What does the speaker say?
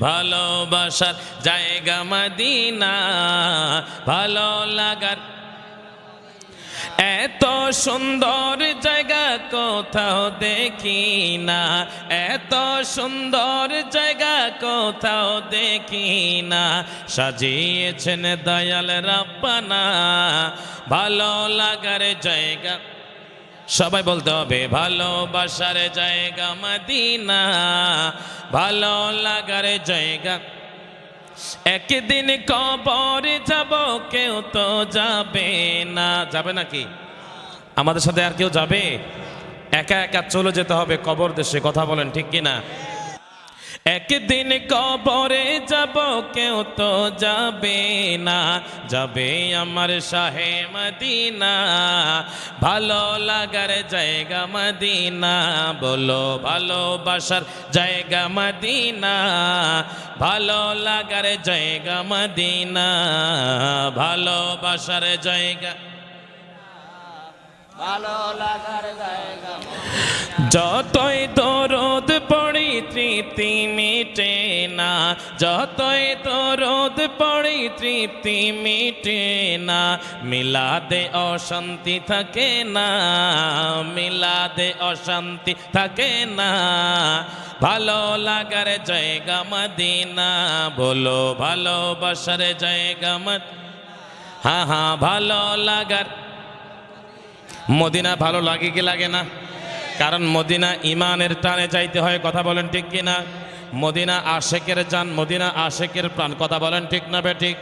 ভালোবাসার জায়গা মদিনা, ভালো লাগার এত সুন্দর জায়গা কোথাও দেখি না, এত সুন্দর জায়গা কোথাও দেখি না, সাজিয়েছেন দয়াল রাব্বানা ভালো লাগার জায়গা। সবাই বলতে হবে ভালোবাসার জায়গা মদিনা, ভালো লাগার জায়গা। একদিন কবর যাব, কেউ তো যাবে না। যাবে নাকি? আমাদের সাথে আর কেউ যাবে? একা একা চলে যেতে হবে কবর দেশে, কথা বলেন ঠিক কিনা? একদিন কবরে যাব, কেউ তো যাবে না, যাবে আমার শাহে মদিনা ভালো লাগার জায়গা মদিনা। বলো ভালোবাসার জায়গা মদিনা, ভালো লাগার জায়গা মদিনা, ভালোবাসার জায়গা, ভালো লাগার জায়গা। যতই দরদ পড়ি তৃপ্তি মিটে না, যতই দরদ পড়ি তৃপ্তি মিটে না, মিলাদে অশান্তি থাকে না, মিলাদে অশান্তি থাকে না, ভালো লাগার জায়গা মদিনা। বলো ভালোবাসার জায়গা মদিনা, হ্যাঁ হ্যাঁ ভালো লাগার মদিনা। ভালো লাগে কি লাগে না? কারণ মদিনা ইমানের টানে যাইতে হয়, কথা বলেন ঠিক কিনা? মদিনা আশেকের জান, মদিনা আশেকের প্রাণ, কথা বলেন ঠিক না বেঠিক?